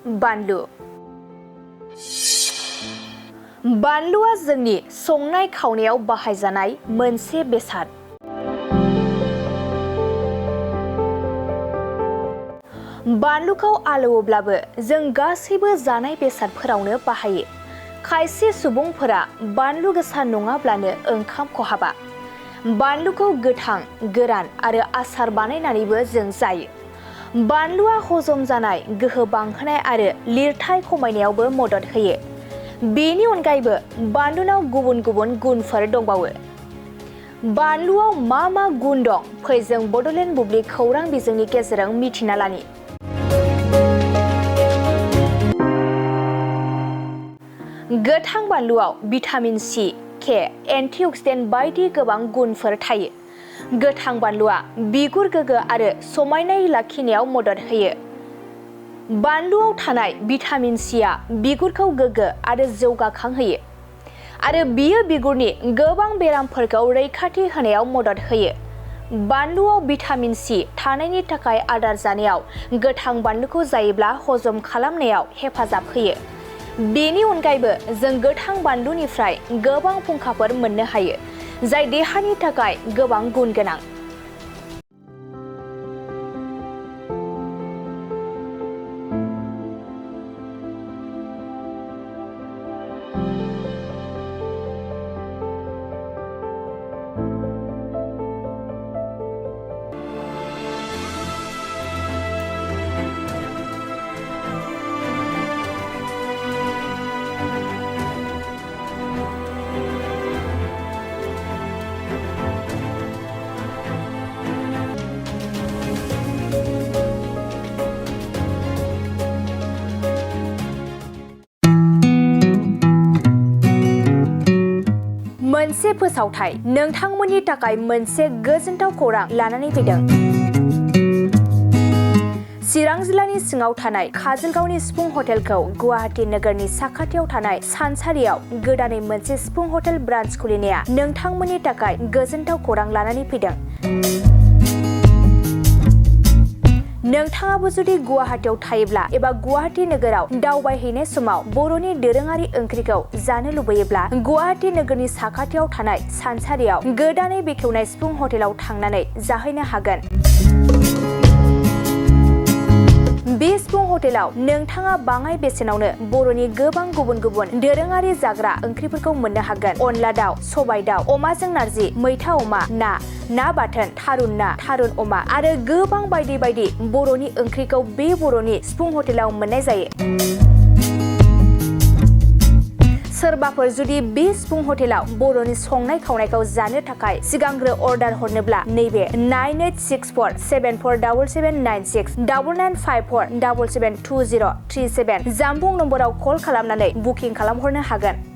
बानलु। बानलुआ जोंनि संनाय खावनायाव बाहायजानाय मोनसे बेसाद। बानलुखौ आलौवोब्लाबो जों गासैबो जानाय बेसादफोरावनो बाहायो। खायसे सुबुंफोरा बानलु गोसा नङाब्लानो ओंखाम खहाबा। बानलुखौ गोथां, गोरान आरो आसार बानायनानैबो जों जायो। बानलुआ हजम जानाय, गोहो बांहोनाय आरो लिरथाय खमायनायावबो मदद होयो। बेनि अनगायैबो बानलुनाव गुबुन गुबुन गुनफोर दंबावो। बानलुआव मा मा गुन दं? फै जों बड'लेण्ड बुब्लि खौरां बिजोंनि गेजेरजों मिथिना लानि। गोथां बानलुआव भिटामिन सि, के, एन्टिअक्सिडेन्ट बायदि गोबां गुनफोर थायो। गोथां बानलुआ बिगुर गोगो आरो समायनाय लाखिनायाव मदद होयो। बानलुआव थानाय भिटामिन सिआ बिगुरखौ गोगो आरो जौगाखांहोयो आरो बियो बिगुरनि गोबां बेरामफोरखौ रैखाथि होनायाव मदद होयो। बानलुआव भिटामिन सि थानायनि थाखाय आदार जानायाव गोथां बानलुखौ जायोब्ला हजम खालामनायाव हेफाजाब होयो। बेनि अनगायैबो जों गोथां बानलुनिफ्राय गोबां फुंखाफोर मोननो हायो, जाय देहानि थाखाय गोबां गुन गोनां। मोनसे फोसावथाय नोंथांमोननि थाखाय मोनसे गोजोनथाव खौरां लानानै फैदों। चिरां जिल्लानि सिङाव थानाय काजलगावनि सिफुं हटेलखौ गुवाहाटी नोगोरनि साखाथियाव थानाय सानसारियाव गोदानै मोनसे सिफुं हटेल ब्रान्च खुलिनाया नोंथांमोननि थाखाय गोजोनथाव खौरां लानानै फैदों। नोंथाङाबो जुदि गुवाहाटीयाव थायोब्ला एबा गुवाहाटी नोगोराव दावबायहैनाय समाव बर'नि दोरोङारि ओंख्रिखौ जानो लुबैयोब्ला गुवाहाटी नोगोरनि साखाथियाव थानाय सानसारियाव गोदानै बेखेवनाय सिफुं हटेलाव थांनानै जाहैनो हागोन। बे सिफुं हटेलाव नोंथाङा बाङाय बेसेनावनो बर'नि गोबां गुबुन गुबुन दोरोङारि जाग्रा ओंख्रिफोरखौ मोननो हागोन। अनला दाउ, सबाय दाउ, अमाजों नारजि, मैथा अमा, ना बाथोन, थारुन ना, थारुन अमा आरो गोबां बायदि बायदि बर'नि ओंख्रिखौ बे बर'नि सिफुं हटेलाव मोननाय जायो। सोरबाफोर जुदि बे सिफुं हटेलाव बर'नि संनाय खावनायखौ जानो थाखाय सिगांग्रो अर्डार हरनोब्ला नैबे 9864747796 9954772037 जानबुं नम्बराव कल खालामनानै बुकिं खालामहरनो हागोन।